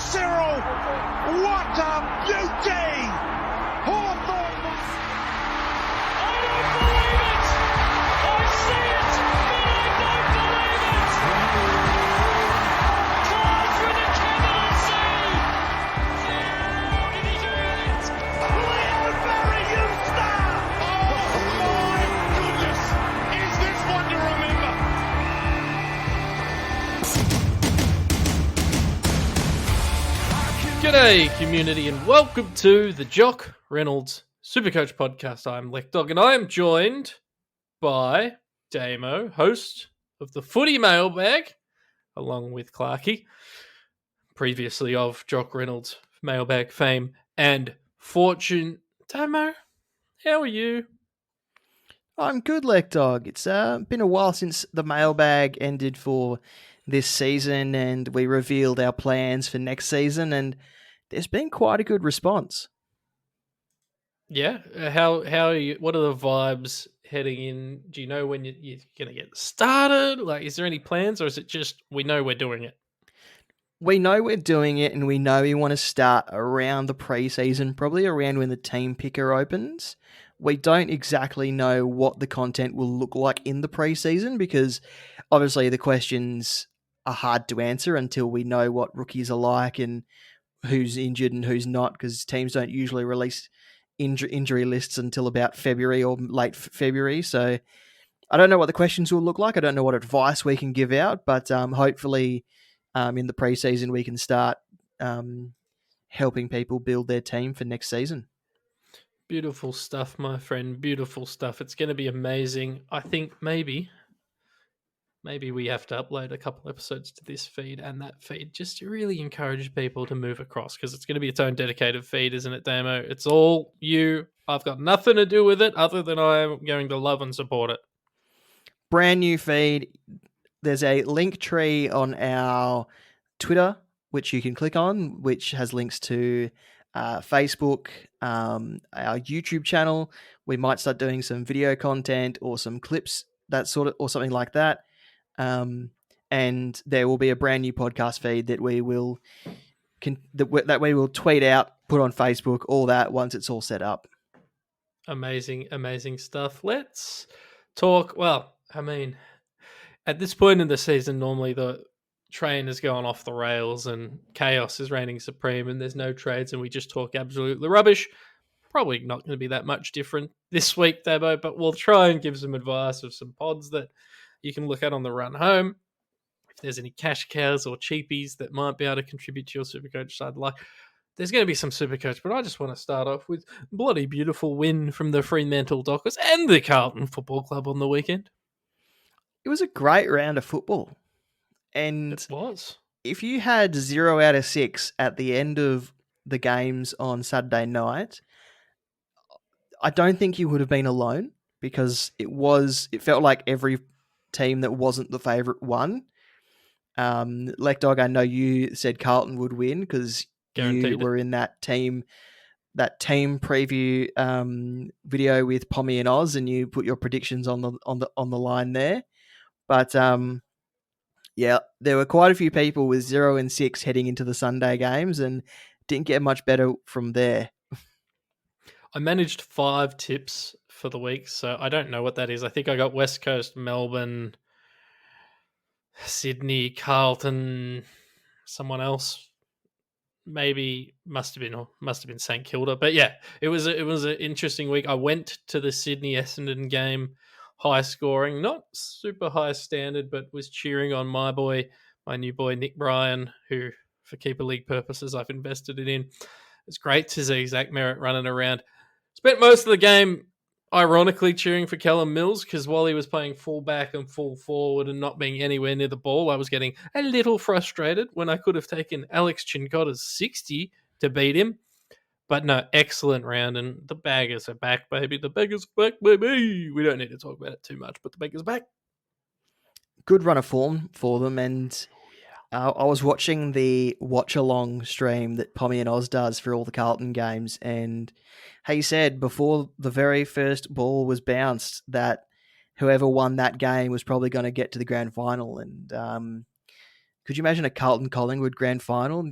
Cyril, what a beauty! Hawthorne! I don't believe it! I see it, but I don't believe it! Card for the capital C! How did he do it? Leo Barry, you star! Oh my goodness! Is this one to remember? G'day, community, and welcome to the Jock, Reynolds, SuperCoach podcast. I'm Lekdog, and I am joined by Damo, host of the Footy Mailbag, along with Clarkey, previously of Jock Reynolds Mailbag fame and fortune. Damo, how are you? I'm good, Lekdog. It's been a while since the mailbag ended for this season, and we revealed our plans for next season, and there's been quite a good response. Yeah, how are you? What are the vibes heading in? Do you know when you're going to get started? Like, is there any plans, or is it just we know we're doing it? We know we're doing it, and we know we want to start around the pre-season, probably around when the team picker opens. We don't exactly know what the content will look like in the pre-season because obviously the questions are hard to answer until we know what rookies are like and who's injured and who's not, because teams don't usually release injury lists until about February or late February. So I don't know what the questions will look like. I don't know what advice we can give out, but hopefully in the preseason we can start helping people build their team for next season. Beautiful stuff, my friend. Beautiful stuff. It's going to be amazing. I think maybe we have to upload a couple episodes to this feed and that feed just to really encourage people to move across, because it's going to be its own dedicated feed, isn't it, Damo? It's all you. I've got nothing to do with it other than I'm going to love and support it. Brand new feed. There's a link tree on our Twitter, which you can click on, which has links to Facebook, our YouTube channel. We might start doing some video content or some clips, that sort of, or something like that. And there will be a brand new podcast feed that we will that we will tweet out, put on Facebook, all that once it's all set up. Amazing stuff. Let's talk. Well, I mean, at this point in the season, normally the train has gone off the rails and chaos is reigning supreme and there's no trades and we just talk absolutely rubbish. Probably not going to be that much different this week, Dabo, but we'll try and give some advice of some pods that you can look at on the run home. If there's any cash cows or cheapies that might be able to contribute to your SuperCoach side, like there's going to be some SuperCoach, but I just want to start off with bloody beautiful win from the Fremantle Dockers and the Carlton Football Club on the weekend. It was a great round of football. And it was. If you had 0 out of 6 at the end of the games on Saturday night, I don't think you would have been alone, because it felt like every team that wasn't the favourite won. Lekdog, I know you said Carlton would win because you were in that team preview video with Pommy and Oz, and you put your predictions on the line there. But yeah, there were quite a few people with 0 and 6 heading into the Sunday games, and didn't get much better from there. I managed 5 tips for the week, so I don't know what that is. I think I got West Coast, Melbourne, Sydney, Carlton, someone else. Maybe must have been St Kilda. But yeah, it was an interesting week. I went to the Sydney Essendon game, high scoring, not super high standard, but was cheering on my new boy Nick Bryan, who for keeper league purposes I've invested it in. It's great to see Zach Merritt running around. Spent most of the game ironically cheering for Callum Mills, because while he was playing full back and full forward and not being anywhere near the ball, I was getting a little frustrated when I could have taken Alex Chincotta's 60 to beat him. But no, excellent round, and the Baggers are back, baby. The Baggers are back, baby. We don't need to talk about it too much, but the Baggers are back. Good run of form for them, and I was watching the watch-along stream that Pommy and Oz does for all the Carlton games, and he said before the very first ball was bounced that whoever won that game was probably going to get to the grand final. And could you imagine a Carlton-Collingwood grand final?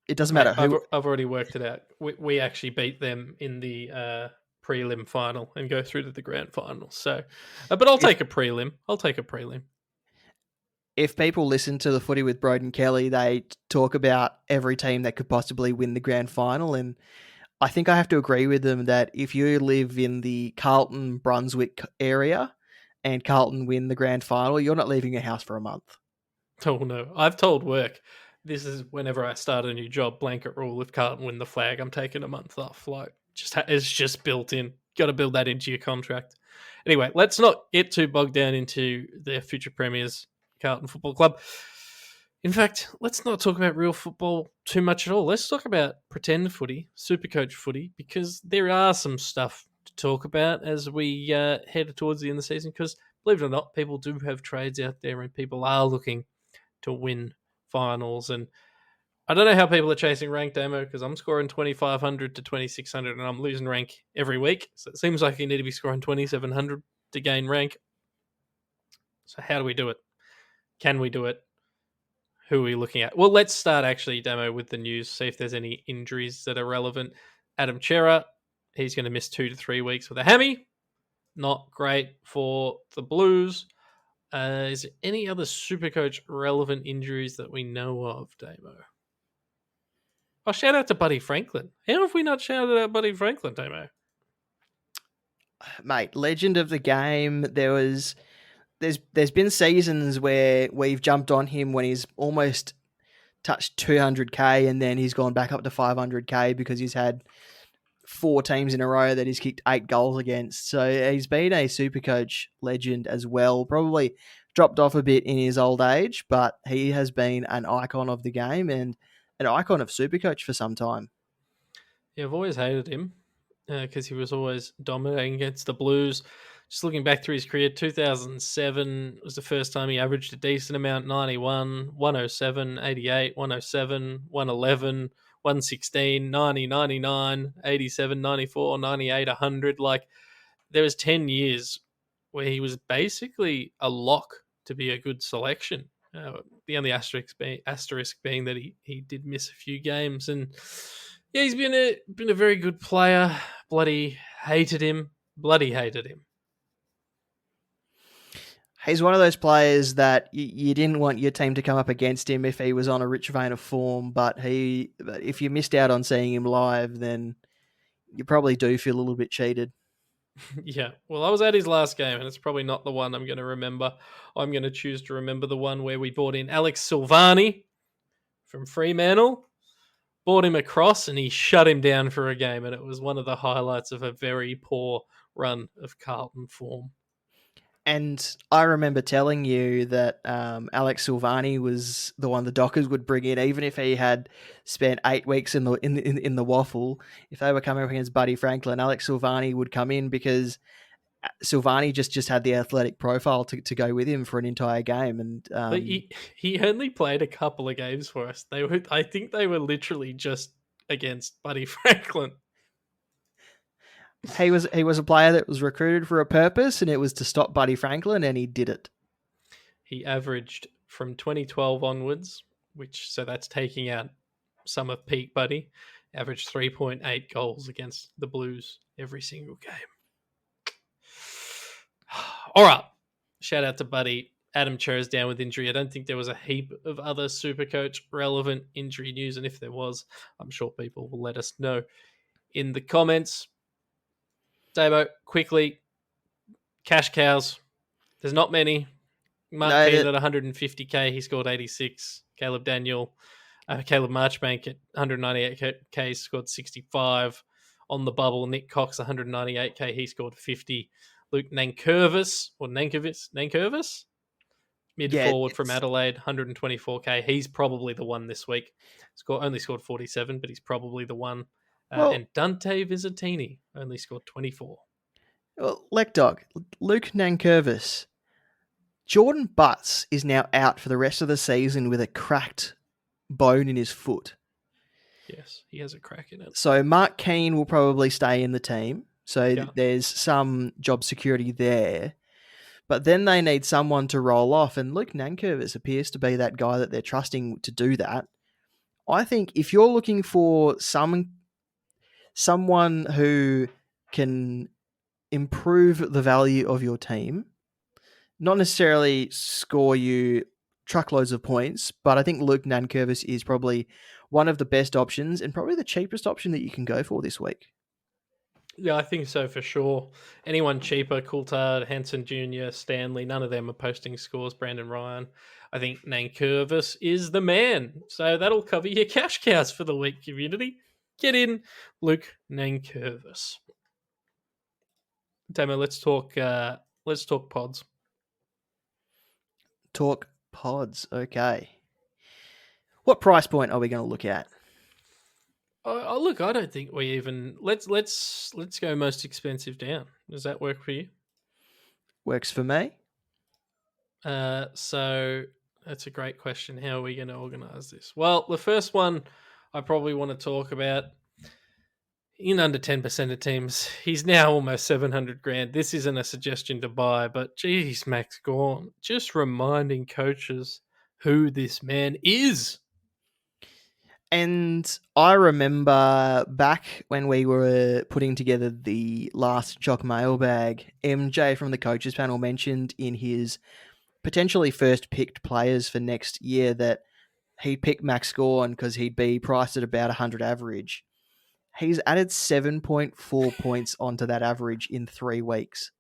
it doesn't Mate, matter who. I've already worked it out. We actually beat them in the prelim final and go through to the grand final. So, but I'll take a prelim. If people listen to the Footy with Broden Kelly, they talk about every team that could possibly win the grand final, and I think I have to agree with them that if you live in the Carlton Brunswick area and Carlton win the grand final, you're not leaving your house for a month. Oh no, I've told work. This is whenever I start a new job, blanket rule. If Carlton win the flag, I'm taking a month off. Like, it's just built in. Got to build that into your contract. Anyway, let's not get too bogged down into their future premiers, Carlton Football Club. In fact, let's not talk about real football too much at all. Let's talk about pretend footy, SuperCoach footy, because there are some stuff to talk about as we head towards the end of the season. Because believe it or not, people do have trades out there and people are looking to win finals. And I don't know how people are chasing rank, Damo, because I'm scoring 2,500 to 2,600 and I'm losing rank every week. So it seems like you need to be scoring 2,700 to gain rank. So how do we do it? Can we do it? Who are we looking at? Well, let's start actually, Damo, with the news, see if there's any injuries that are relevant. Adam Chera, he's going to miss 2 to 3 weeks with a hammy. Not great for the Blues. Is there any other SuperCoach relevant injuries that we know of, Damo? Oh, shout out to Buddy Franklin. How have we not shouted out Buddy Franklin, Damo? Mate, legend of the game. There's been seasons where we've jumped on him when he's almost touched 200k and then he's gone back up to 500k because he's had 4 teams in a row that he's kicked 8 goals against. So he's been a SuperCoach legend as well. Probably dropped off a bit in his old age, but he has been an icon of the game and an icon of SuperCoach for some time. Yeah, I've always hated him because he was always dominating against the Blues. Just looking back through his career, 2007 was the first time he averaged a decent amount, 91, 107, 88, 107, 111, 116, 90, 99, 87, 94, 98, 100. Like, there was 10 years where he was basically a lock to be a good selection. The only asterisk being that he did miss a few games. And yeah, he's been a very good player. Bloody hated him. He's one of those players that you didn't want your team to come up against him if he was on a rich vein of form, but if you missed out on seeing him live, then you probably do feel a little bit cheated. Yeah, well, I was at his last game, and it's probably not the one I'm going to remember. I'm going to choose to remember the one where we brought in Alex Silvani from Fremantle, brought him across, and he shut him down for a game, and it was one of the highlights of a very poor run of Carlton form. And I remember telling you that Alex Silvani was the one the Dockers would bring in, even if he had spent 8 weeks in the waffle. If they were coming up against Buddy Franklin, Alex Silvani would come in because Silvani just had the athletic profile to go with him for an entire game. And but he only played a couple of games for us. I think they were literally just against Buddy Franklin. He was a player that was recruited for a purpose, and it was to stop Buddy Franklin, and he did it. He averaged from 2012 onwards, so that's taking out some of peak Buddy, averaged 3.8 goals against the Blues every single game. All right. Shout out to Buddy. Adam Chera's down with injury. I don't think there was a heap of other SuperCoach relevant injury news, and if there was, I'm sure people will let us know in the comments. Damo, quickly, cash cows. There's not many. Mark Keane at 150k, he scored 86. Caleb Marchbank at 198k scored 65. On the bubble, Nick Cox 198k, he scored 50. Luke Nankervis, mid forward from Adelaide, 124k. He's probably the one this week. Only scored 47, but he's probably the one. And Dante Vizzatini only scored 24. Well, Lekdog, Luke Nankervis. Jordan Butts is now out for the rest of the season with a cracked bone in his foot. Yes, he has a crack in it. So Mark Keane will probably stay in the team. So there's some job security there. But then they need someone to roll off. And Luke Nankervis appears to be that guy that they're trusting to do that. I think if you're looking for someone who can improve the value of your team, not necessarily score you truckloads of points, but I think Luke Nankervis is probably one of the best options and probably the cheapest option that you can go for this week. Yeah, I think so for sure. Anyone cheaper, Coulthard, Hanson Jr., Stanley, none of them are posting scores. Brandon Ryan. I think Nankervis is the man. So that'll cover your cash cows for the week, community. Get in, Luke Nankervis. Damo, let's talk pods. Talk pods. Okay. What price point are we going to look at? Oh, look, I don't think we even let's go most expensive down. Does that work for you? Works for me. So that's a great question. How are we going to organise this? Well, the first one I probably want to talk about, in under 10% of teams, he's now almost 700 grand. This isn't a suggestion to buy, but geez, Max Gawn, just reminding coaches who this man is. And I remember back when we were putting together the last Jock mailbag, MJ from the coaches panel mentioned in his potentially first picked players for next year that he'd pick Max Gawn because he'd be priced at about 100 average. He's added 7.4 points onto that average in 3 weeks.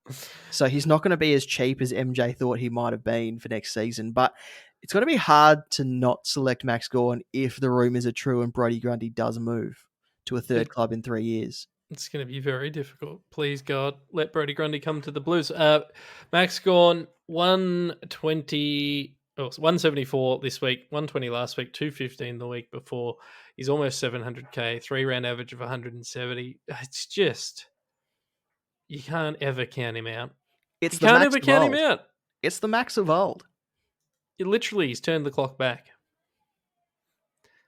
So he's not going to be as cheap as MJ thought he might have been for next season. But it's going to be hard to not select Max Gawn if the rumours are true and Brodie Grundy does move to a third club in 3 years. It's going to be very difficult. Please, God, let Brodie Grundy come to the Blues. Max Gawn, 174 this week, 120 last week, 215 the week before. He's almost 700k, 3-round average of 170. It's just, you can't ever count him out. It's you the can't Max ever of count old. him out. It's the Max of old. He's turned the clock back.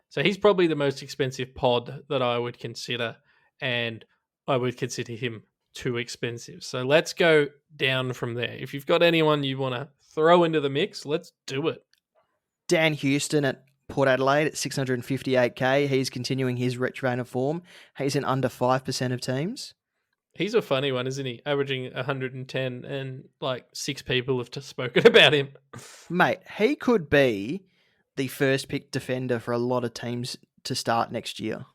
So he's probably the most expensive pod that I would consider, and I would consider him too expensive. So let's go down from there. If you've got anyone you want to throw into the mix, let's do it. Dan Houston at Port Adelaide at 658k. He's continuing his rich vein of form. He's in under 5% of teams. He's a funny one, isn't he? Averaging 110, and like 6 people have spoken about him. Mate, he could be the first pick defender for a lot of teams to start next year.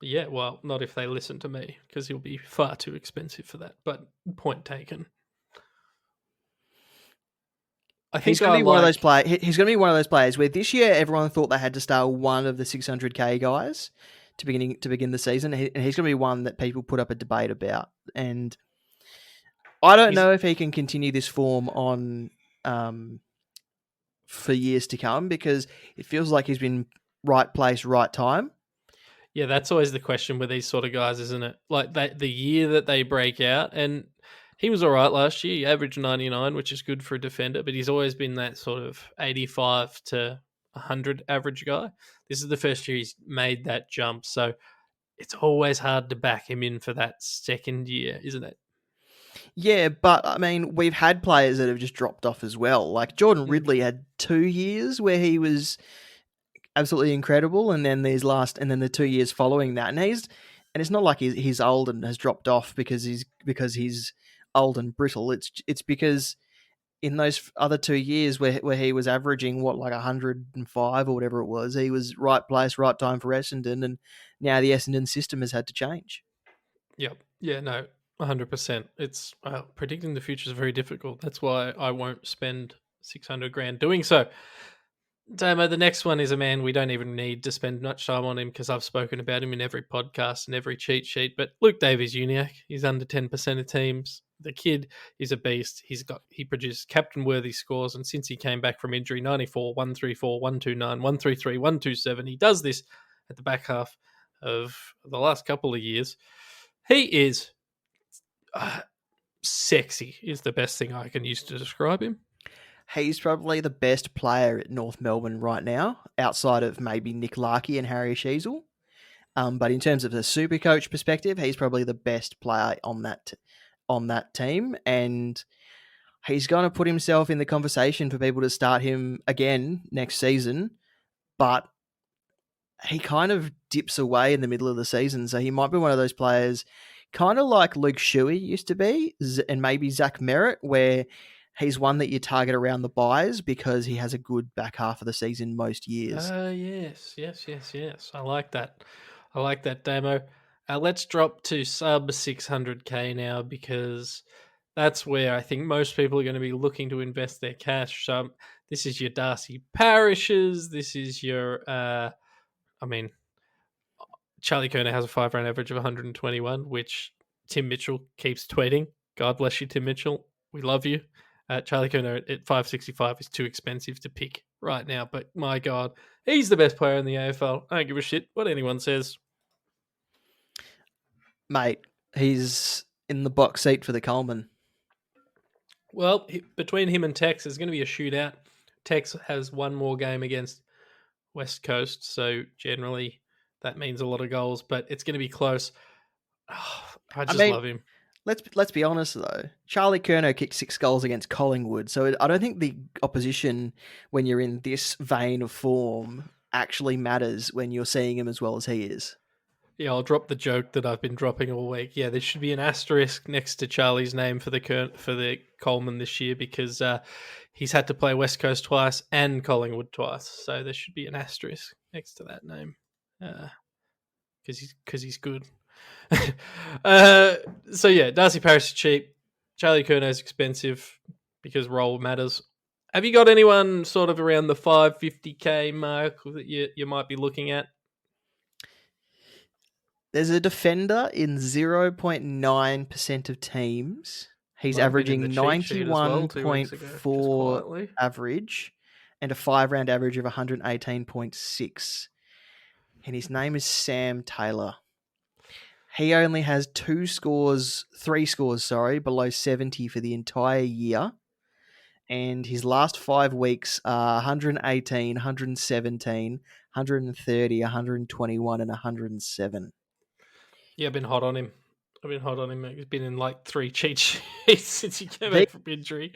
Yeah, well, not if they listen to me, because he'll be far too expensive for that. But point taken. He's going to be one of those players. He's going to be one of those players where this year everyone thought they had to start one of the 600k guys to begin the season, and he's going to be one that people put up a debate about. And I don't know if he can continue this form on for years to come, because it feels like he's been right place, right time. Yeah, that's always the question with these sort of guys, isn't it? Like the year that they break out, and he was all right last year. He averaged 99, which is good for a defender, but he's always been that sort of 85 to 100 average guy. This is the first year he's made that jump, so it's always hard to back him in for that second year, isn't it? Yeah, but I mean, we've had players that have just dropped off as well. Like Jordan Ridley had 2 years where he was absolutely incredible, and then the 2 years following that, and it's not like he's old and has dropped off because he's old and brittle. It's because in those other 2 years where he was averaging like 105 or whatever it was, he was right place, right time for Essendon, and now the Essendon system has had to change. Yep. Yeah, no, 100%. It's predicting the future is very difficult. That's why I won't spend 600 grand doing so. Damo, the next one is a man we don't even need to spend much time on him because I've spoken about him in every podcast and every cheat sheet. But Luke Davies-Uniacke, he's under 10% of teams. The kid is a beast. He produced captain-worthy scores, and since he came back from injury, 94, 134, 129, 133, 127. He does this at the back half of the last couple of years. He is sexy is the best thing I can use to describe him. He's probably the best player at North Melbourne right now, outside of maybe Nick Larkey and Harry Sheasel. But in terms of the SuperCoach perspective, he's probably the best player on that team, and he's going to put himself in the conversation for people to start him again next season. But he kind of dips away in the middle of the season. So he might be one of those players, kind of like Luke Shuey used to be, and maybe Zach Merritt, where he's one that you target around the buys because he has a good back half of the season most years. Yes. I like that. I like that, Damo. Let's drop to sub 600k now because that's where I think most people are going to be looking to invest their cash. So this is your Darcy Parishes. This is your, I mean, Charlie Kerner has a 5 round average of 121, which Tim Mitchell keeps tweeting. God bless you, Tim Mitchell. We love you. Charlie Kerner at 565 is too expensive to pick right now, but my God, he's the best player in the AFL. I don't give a shit what anyone says. Mate, he's in the box seat for the Coleman. Well, between him and Tex, there's going to be a shootout. Tex has one more game against West Coast, so generally that means a lot of goals, but it's going to be close. I just love him. Let's be honest though. Charlie Kerner kicked 6 goals against Collingwood, so I don't think the opposition, when you're in this vein of form, actually matters when you're seeing him as well as he is. Yeah, I'll drop the joke that I've been dropping all week. Yeah, there should be an asterisk next to Charlie's name for the Coleman this year because he's had to play West Coast twice and Collingwood twice, so there should be an asterisk next to that name because he's good. So yeah, Darcy Parish is cheap. Charlie Curnow is expensive because role matters. Have you got anyone sort of around the 550k mark that you might be looking at? There's a defender in 0.9% of teams. He's averaging 91.4 average and a 5-round average of 118.6. And his name is Sam Taylor. He only has 3 scores, below 70 for the entire year. And his last 5 weeks are 118, 117, 130, 121, and 107. Yeah, I've been hot on him. He's been in like 3 cheat sheets since he came back from injury.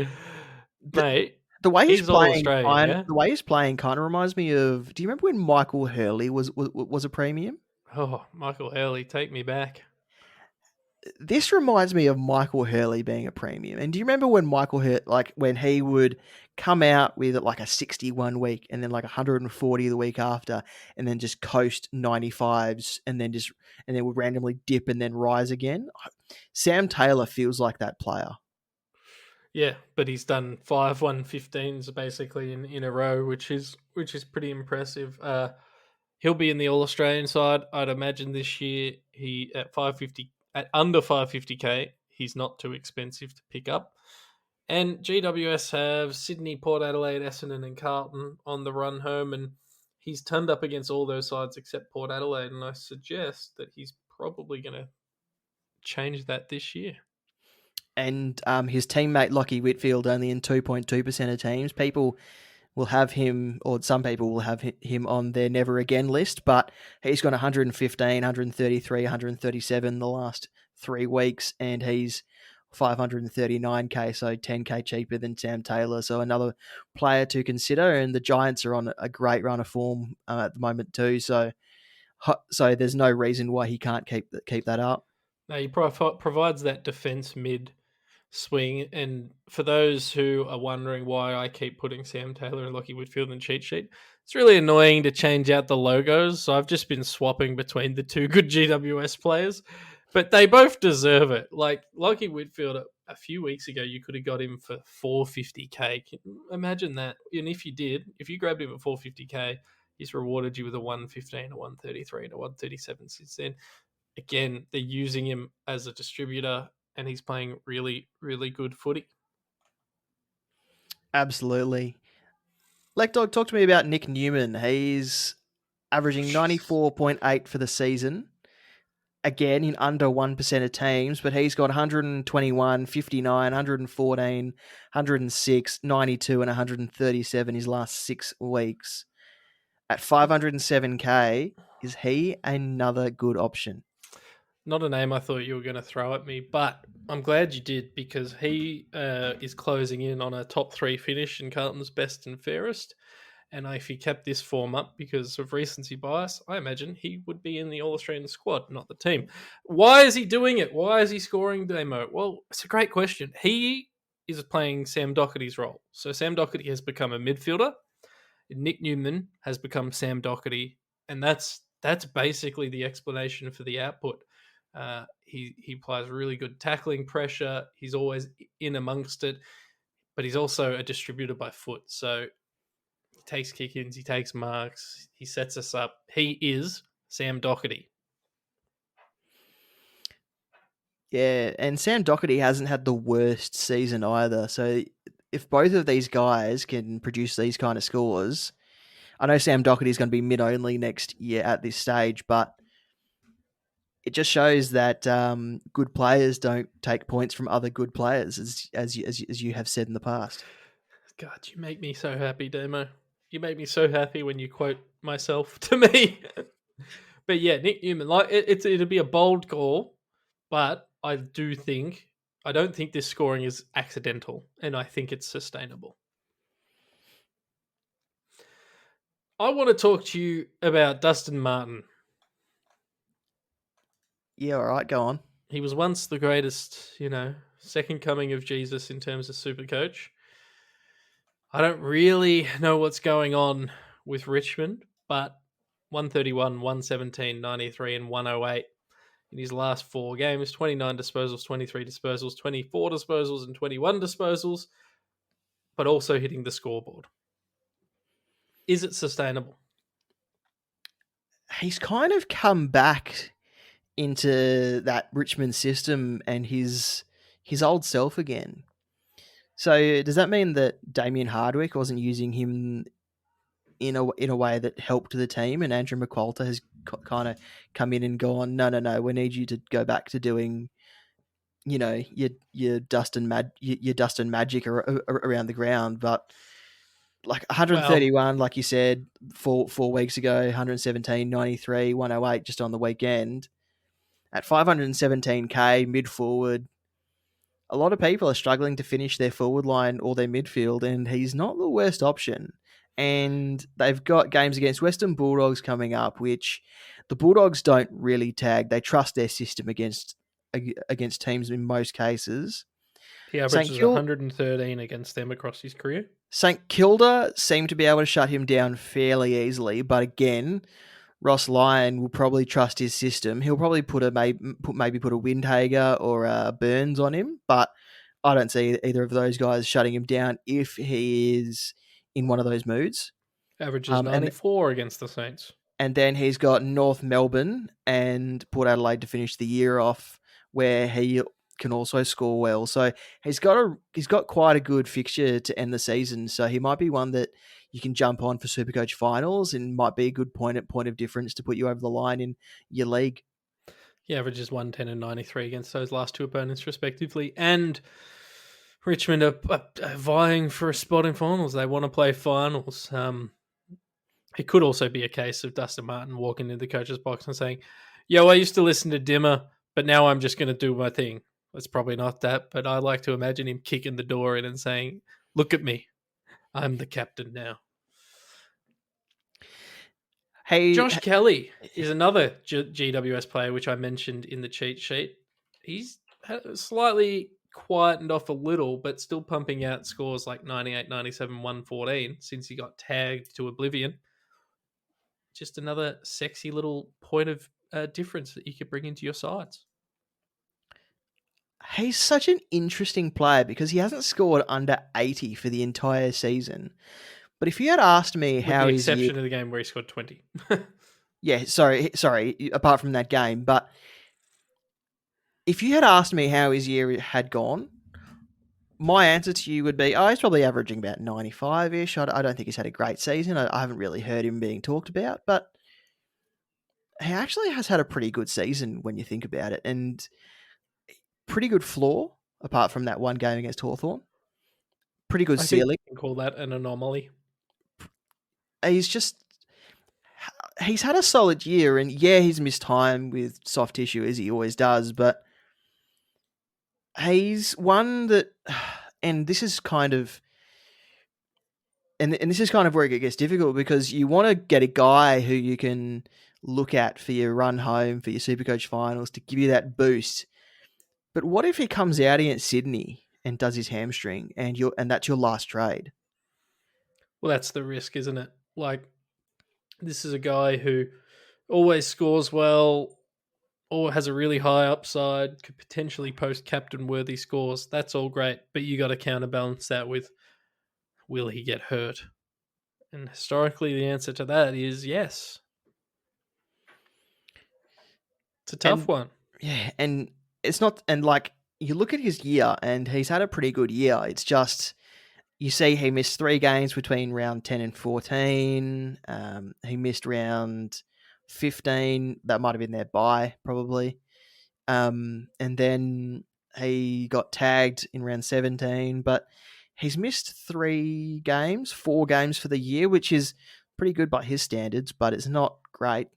Mate, the way he's playing, yeah? the way he's playing kind of reminds me of. Do you remember when Michael Hurley was a premium? Oh, Michael Hurley, take me back. This reminds me of Michael Hurley being a premium. And do you remember when Michael Hurley, like when he would come out with like a 61 week and then like 140 the week after, and then just coast 95s and then would randomly dip and then rise again? Sam Taylor feels like that player. Yeah, but he's done 5 115s basically in a row, which is pretty impressive. He'll be in the All Australian side, I'd imagine this year. He at under 550k, he's not too expensive to pick up. And GWS have Sydney, Port Adelaide, Essendon, and Carlton on the run home, and he's turned up against all those sides except Port Adelaide, and I suggest that he's probably going to change that this year. And his teammate Lockie Whitfield only in 2.2% of teams. People will have him, or some people will have him on their never again list, but he's got 115, 133, 137 the last 3 weeks, and he's 539k, so 10k cheaper than Sam Taylor. So another player to consider, and the Giants are on a great run of form at the moment too. So there's no reason why he can't keep that up. No, he provides that defense mid swing, and for those who are wondering why I keep putting Sam Taylor and Lockie Whitfield in cheat sheet, it's really annoying to change out the logos, so I've just been swapping between the 2 good GWS players, but they both deserve it. Like Lockie Whitfield a few weeks ago, you could have got him for 450k. Imagine that. And if you grabbed him at 450k, he's rewarded you with a 115, a 133, and a 137 since then. Again, they're using him as a distributor, and he's playing really, really good footy. Absolutely. Lekdog, talk to me about Nick Newman. He's averaging 94.8 for the season. Again, in under 1% of teams, but he's got 121, 59, 114, 106, 92, and 137 his last 6 weeks. At 507k, is he another good option? Not a name I thought you were going to throw at me, but I'm glad you did because he is closing in on a top 3 finish in Carlton's best and fairest. And if he kept this form up because of recency bias, I imagine he would be in the All-Australian squad, not the team. Why is he doing it? Why is he scoring, Damo? Well, it's a great question. He is playing Sam Doherty's role. So Sam Doherty has become a midfielder. Nick Newman has become Sam Doherty. And that's basically the explanation for the output. He applies really good tackling pressure. He's always in amongst it. But he's also a distributor by foot. So he takes kick-ins, he takes marks, he sets us up. He is Sam Doherty. Yeah, and Sam Doherty hasn't had the worst season either. So if both of these guys can produce these kind of scores, I know Sam Doherty is going to be mid-only next year at this stage, but it just shows that good players don't take points from other good players, as you have said in the past. God, you make me so happy, Damo. You make me so happy when you quote myself to me. But yeah, Nick Newman, like it'd be a bold call, but I don't think this scoring is accidental, and I think it's sustainable. I want to talk to you about Dustin Martin. Yeah, all right, go on. He was once the greatest, second coming of Jesus in terms of SuperCoach. I don't really know what's going on with Richmond, but 131, 117, 93, and 108 in his last 4 games, 29 disposals, 23 disposals, 24 disposals, and 21 disposals, but also hitting the scoreboard. Is it sustainable? He's kind of come back into that Richmond system and his old self again. So does that mean that Damien Hardwick wasn't using him in a way that helped the team, and Andrew McQualter has kind of come in and gone, no, we need you to go back to doing, your Dustin magic around the ground, but like 131, like you said, 4 weeks ago, 117, 93, 108 just on the weekend. At 517k mid forward, a lot of people are struggling to finish their forward line or their midfield, and he's not the worst option. And they've got games against Western Bulldogs coming up, which the Bulldogs don't really tag. They trust their system against teams in most cases. He averages 113 against them across his career. St Kilda seem to be able to shut him down fairly easily, but again, Ross Lyon will probably trust his system. He'll probably put a Windhager or a Burns on him, but I don't see either of those guys shutting him down if he is in one of those moods. Averages 94 against the Saints. And then he's got North Melbourne and Port Adelaide to finish the year off, where he can also score well. So he's got quite a good fixture to end the season. So he might be one that you can jump on for SuperCoach finals and might be a good point of difference to put you over the line in your league. He averages 110 and 93 against those last 2 opponents respectively. And Richmond are vying for a spot in finals. They want to play finals. It could also be a case of Dustin Martin walking into the coach's box and saying, I used to listen to Dimmer, but now I'm just going to do my thing. It's probably not that, but I like to imagine him kicking the door in and saying, look at me. I'm the captain now. Hey, Josh Kelly is another GWS player, which I mentioned in the cheat sheet. He's slightly quietened off a little, but still pumping out scores like 98, 97, 114 since he got tagged to oblivion. Just another sexy little point of difference that you could bring into your sides. He's such an interesting player because he hasn't scored under 80 for the entire season. But if you had asked me how the exception of the game where he scored 20. Yeah, sorry, apart from that game. But if you had asked me how his year had gone, my answer to you would be, he's probably averaging about 95-ish. I don't think he's had a great season. I haven't really heard him being talked about, but he actually has had a pretty good season when you think about it. And pretty good floor, apart from that one game against Hawthorn. Pretty good ceiling. I can call that an anomaly. He's had a solid year, and he's missed time with soft tissue as he always does, but he's one that, and this is kind of and this is kind of where it gets difficult because you want to get a guy who you can look at for your run home, for your Supercoach finals, to give you that boost. But what if he comes out against Sydney and does his hamstring and that's your last trade? Well, that's the risk, isn't it? Like, this is a guy who always scores well, or has a really high upside, could potentially post captain worthy scores. That's all great, but you got to counterbalance that with, will he get hurt? And historically, the answer to that is yes. It's a tough one. Yeah, and it's not, and like you look at his year, and he's had a pretty good year. It's just you see he missed 3 games between round 10 and 14. He missed round 15. That might have been their bye, probably. And then he got tagged in round 17, but he's missed 4 games for the year, which is pretty good by his standards, but it's not great.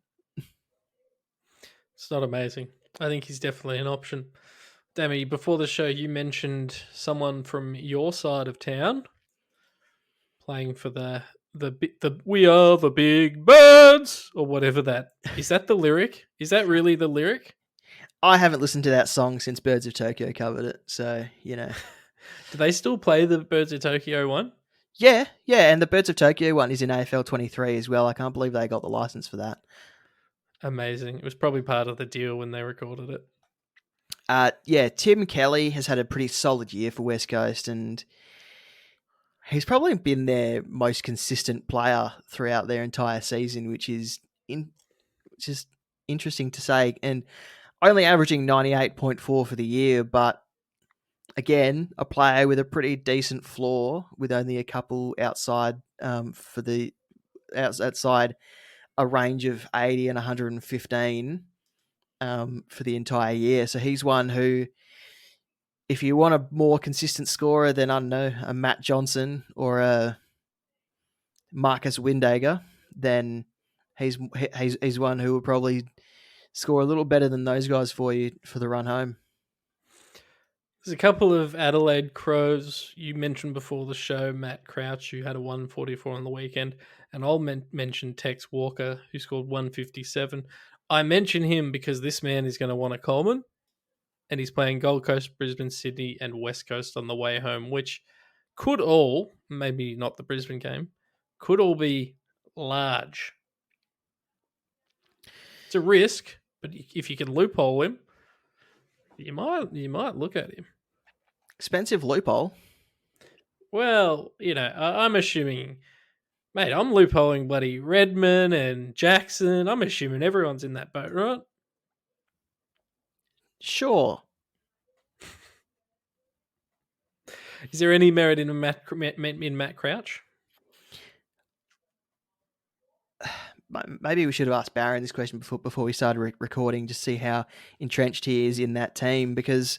It's not amazing. I think he's definitely an option. Dami, before the show, you mentioned someone from your side of town playing for the "We Are the Big Birds" or whatever that is. That the lyric? Is that really the lyric? I haven't listened to that song since Birds of Tokyo covered it, so you know. Do they still play the Birds of Tokyo one? Yeah, and the Birds of Tokyo one is in AFL 23 as well. I can't believe they got the license for that. Amazing. It was probably part of the deal when they recorded it. Tim Kelly has had a pretty solid year for West Coast, and he's probably been their most consistent player throughout their entire season, which is interesting to say, and only averaging 98.4 for the year, but again, a player with a pretty decent floor with only a couple outside outside a range of 80 and 115 for the entire year. So he's one who, if you want a more consistent scorer than, I don't know, a Matt Johnson or a Marcus Windager, then he's one who will probably score a little better than those guys for you for the run home. There's a couple of Adelaide Crows you mentioned before the show. Matt Crouch, who had a 144 on the weekend, and I'll mention Tex Walker, who scored 157. I mention him because this man is going to want a Coleman, and he's playing Gold Coast, Brisbane, Sydney, and West Coast on the way home, which could all, maybe not the Brisbane game, could all be large. It's a risk, but if you can loophole him, you might look at him. Expensive loophole. Well, I'm assuming, mate, I'm loopholing bloody Redmond and Jackson. I'm assuming everyone's in that boat, right? Sure. Is there any merit in Matt Crouch? Maybe we should have asked Barron this question before we started recording, just see how entrenched he is in that team, because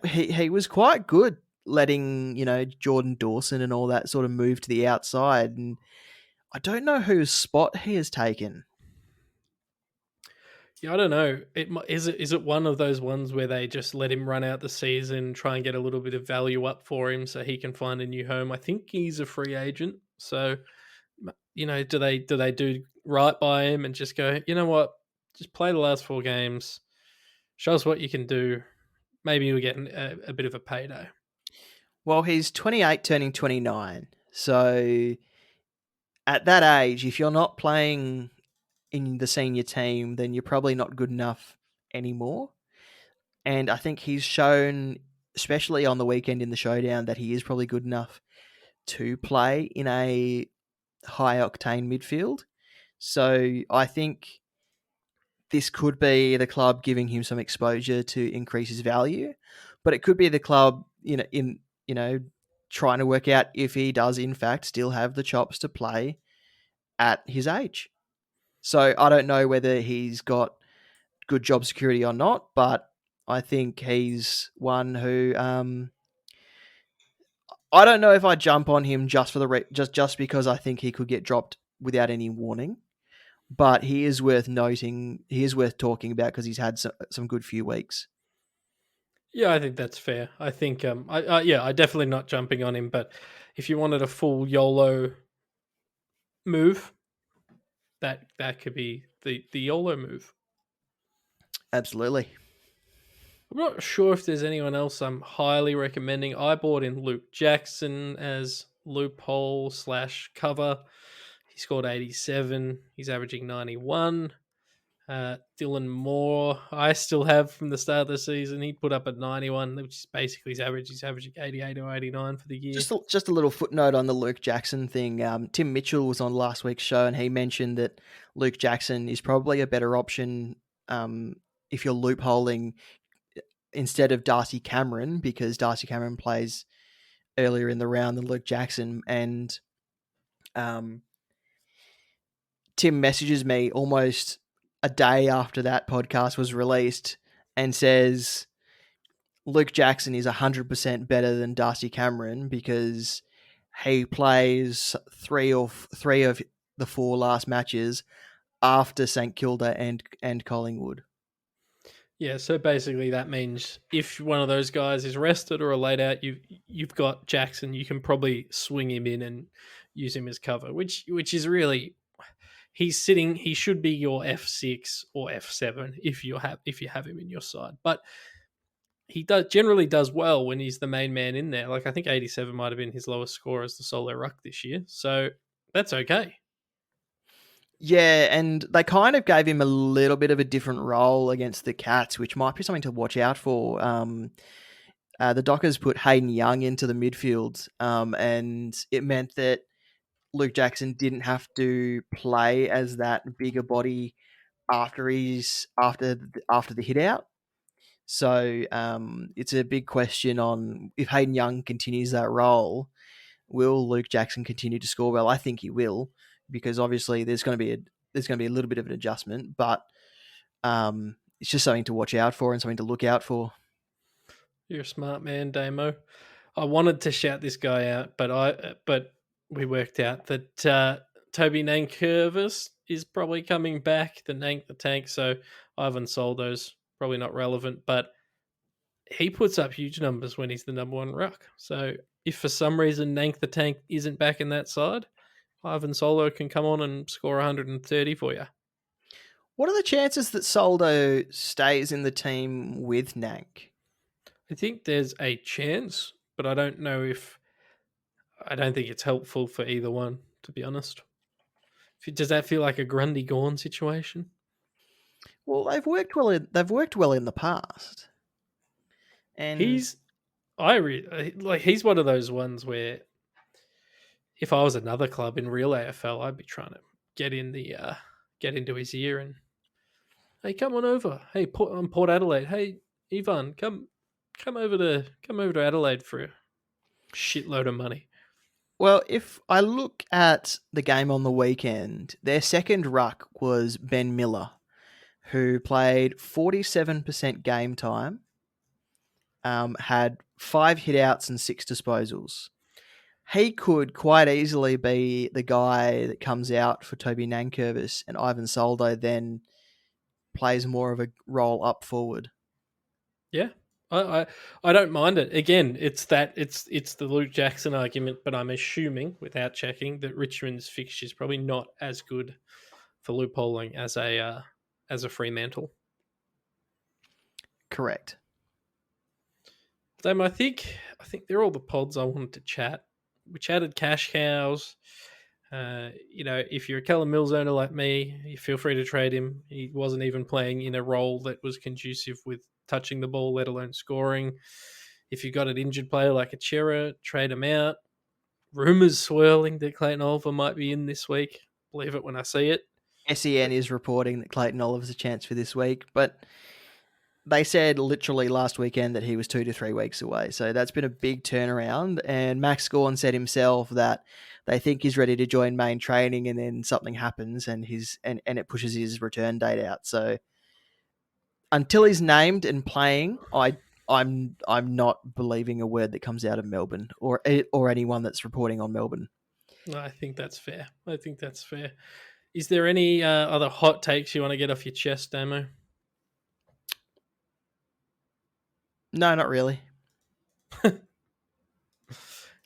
he was quite good letting Jordan Dawson and all that sort of move to the outside, and I don't know whose spot he has taken. Yeah, I don't know. Is it one of those ones where they just let him run out the season, try and get a little bit of value up for him so he can find a new home? I think he's a free agent, so do they do right by him and just go, you know what, just play the last 4 games, show us what you can do. Maybe you'll get a bit of a payday. Well, he's 28, turning 29, so at that age, if you're not playing in the senior team, then you're probably not good enough anymore. And I think he's shown, especially on the weekend in the showdown, that he is probably good enough to play in a high octane midfield. So I think this could be the club giving him some exposure to increase his value, but it could be the club, trying to work out if he does in fact still have the chops to play at his age. So I don't know whether he's got good job security or not, but I think he's one who I don't know if I jump on him just for just because I think he could get dropped without any warning. But he is worth noting. He is worth talking about because he's had some good few weeks. Yeah, I think that's fair. I think, I definitely not jumping on him. But if you wanted a full YOLO move, that could be the YOLO move. Absolutely. I'm not sure if there's anyone else I'm highly recommending. I bought in Luke Jackson as loophole / cover. He scored 87. He's averaging 91. Dylan Moore, I still have from the start of the season. He put up at 91, which is basically his average. He's averaging 88 or 89 for the year. Just a little footnote on the Luke Jackson thing. Tim Mitchell was on last week's show, and he mentioned that Luke Jackson is probably a better option if you're loopholing instead of Darcy Cameron, because Darcy Cameron plays earlier in the round than Luke Jackson. And Tim messages me almost a day after that podcast was released and says Luke Jackson is 100% better than Darcy Cameron because he plays three of the 4 last matches after St Kilda and Collingwood. Yeah, so basically that means if one of those guys is rested or laid out, you've got Jackson. You can probably swing him in and use him as cover, which is really he should be your F6 or F7 if you have him in your side. But he generally does well when he's the main man in there. Like I think 87 might have been his lowest score as the solo ruck this year. So that's okay. Yeah, and they kind of gave him a little bit of a different role against the Cats, which might be something to watch out for. The Dockers put Hayden Young into the midfield, and it meant that Luke Jackson didn't have to play as that bigger body after the hit out. So it's a big question on if Hayden Young continues that role, will Luke Jackson continue to score well? I think he will, because obviously there's going to be a little bit of an adjustment, but it's just something to watch out for and something to look out for. You're a smart man, Damo. I wanted to shout this guy out, but we worked out that Toby Nankervis is probably coming back. The tank. So Ivan Soldo's probably not relevant, but he puts up huge numbers when he's the number one ruck. So if for some reason Nank the tank isn't back in that side, Ivan Soldo can come on and score 130 for you. What are the chances that Soldo stays in the team with Nank? I think there's a chance, but I don't think it's helpful for either one, to be honest. Does that feel like a Grundy Gorn situation? Well, they've worked well in the past, and He's one of those ones where if I was another club in real AFL, I'd be trying to get into his ear and hey, come on over. Hey, Port Adelaide. Hey, Ivan, come over to Adelaide for a shitload of money. Well, if I look at the game on the weekend, their second ruck was Ben Miller, who played 47% game time, had 5 hitouts and 6 disposals. He could quite easily be the guy that comes out for Toby Nankervis, and Ivan Soldo then plays more of a role up forward. Yeah. I don't mind it. Again, it's the Luke Jackson argument, but I'm assuming without checking that Richmond's fixture is probably not as good for loopholing as a Fremantle. Correct. I think they're all the pods I wanted to chat. We chatted cash cows. If you're a Callum Mills owner like me, you feel free to trade him. He wasn't even playing in a role that was conducive with touching the ball, let alone scoring. If you got an injured player like a Chera, trade him out. Rumours swirling that Clayton Oliver might be in this week. Believe it when I see it. SEN is reporting that Clayton Oliver's a chance for this week, but they said literally last weekend that he was 2 to 3 weeks away. So that's been a big turnaround. And Max Gawn said himself that they think he's ready to join main training, and then something happens and it pushes his return date out. So until he's named and playing, I'm not believing a word that comes out of Melbourne or anyone that's reporting on Melbourne. I think that's fair. Is there any other hot takes you want to get off your chest, Damo? No, not really.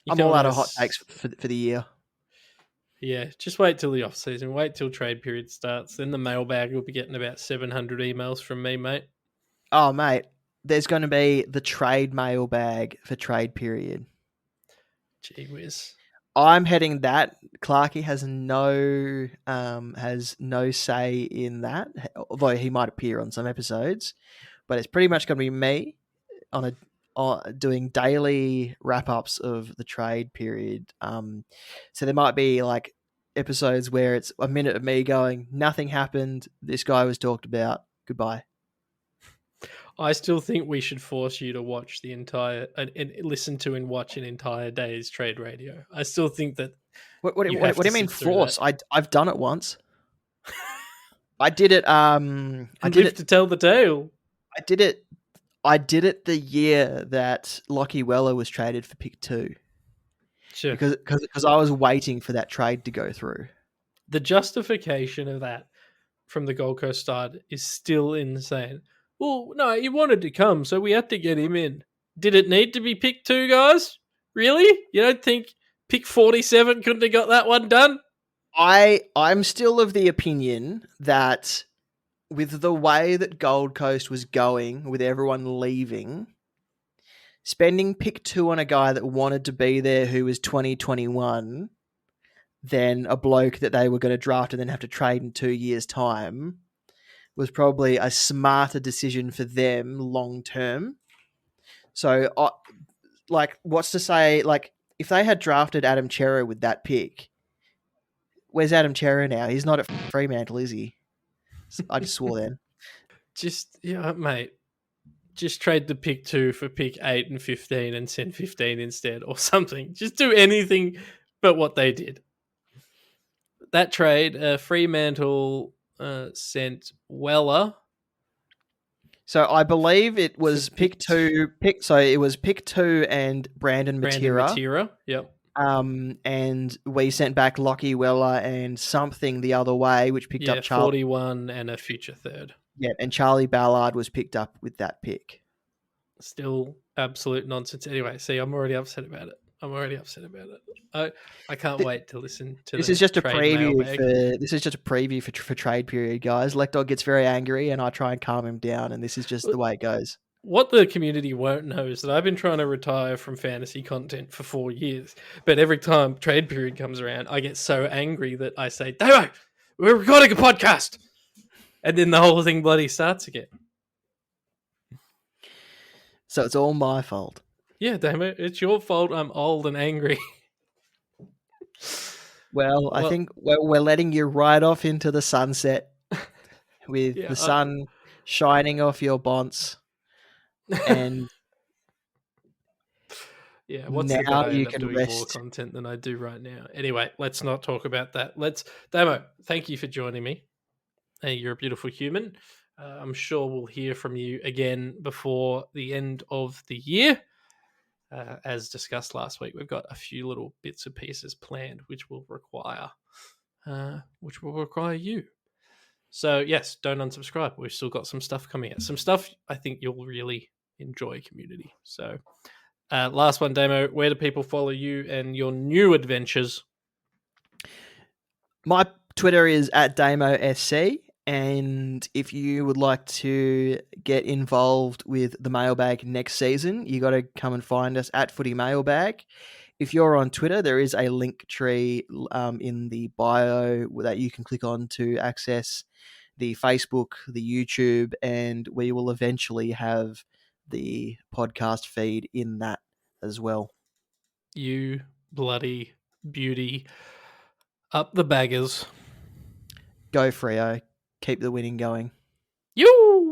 You I'm can't all out of hot almost- takes for the year. Yeah, just wait till the off season. Wait till trade period starts. Then the mailbag will be getting about 700 emails from me, mate. Oh, mate, there's going to be the trade mailbag for trade period. Gee whiz. I'm heading that. Clarkey has no say in that, although he might appear on some episodes. But it's pretty much going to be me on doing daily wrap ups of the trade period. So there might be like episodes where it's a minute of me going, nothing happened. This guy was talked about. Goodbye. I still think we should force you to watch the entire and listen to and watch an entire day's trade radio. I still think that What You do have to you mean sit through force? I've done it once. I did it. I did live it. to tell the tale. I did it. I did it the year that Lockie Weller was traded for pick 2 Sure. because I was waiting for that trade to go through. The justification of that from the Gold Coast side is still insane. Well, no, he wanted to come, so we had to get him in. Did it need to be pick 2, guys? Really? You don't think pick 47 couldn't have got that one done? I'm still of the opinion that with the way that Gold Coast was going, with everyone leaving, spending pick 2 on a guy that wanted to be there who was 2021, then a bloke that they were going to draft and then have to trade in 2 years' time was probably a smarter decision for them long term. So, what's to say, if they had drafted Adam Chera with that pick, where's Adam Chera now? He's not at Fremantle, is he? I just swore then. Mate. Just trade the pick 2 for pick 8 and 15 and send 15 instead or something. Just do anything but what they did. That trade, Fremantle sent Weller. So I believe it was pick 2. It was pick 2 and Brandon Matera. Yep. And we sent back Lockie Weller and something the other way, which picked up Charlie 41 and a future third. Yeah, and Charlie Ballard was picked up with that pick. Still absolute nonsense. Anyway, see, I'm already upset about it. I can't wait to listen to This the is just a trade preview mailbag. this is just a preview for trade period, guys. Lekdog gets very angry and I try and calm him down, and this is just the way it goes. What the community won't know is that I've been trying to retire from fantasy content for 4 years, but every time trade period comes around, I get so angry that I say, Damo, we're recording a podcast! And then the whole thing bloody starts again. So it's all my fault. Yeah, damn it. It's your fault I'm old and angry. Well, I think we're letting you ride off into the sunset with the sun shining off your bonds. And yeah, what's now the good I you end up can doing rest. more content than I do right now. Anyway, let's not talk about that. Damo, thank you for joining me. Hey, you're a beautiful human. I'm sure we'll hear from you again before the end of the year. As discussed last week, we've got a few little bits and pieces planned, which will require you. So yes, don't unsubscribe. We've still got some stuff coming out. Some stuff I think you'll really enjoy, community. So last one, Damo, where do people follow you and your new adventures? My Twitter is @DamoSC, and if you would like to get involved with the mailbag next season, you got to come and find us at Footy Mailbag. If you're on Twitter, there is a link tree in the bio that you can click on to access the Facebook, the YouTube, and we will eventually have the podcast feed in that as well. You bloody beauty. Up the baggers. Go Freo. Keep the winning going. You!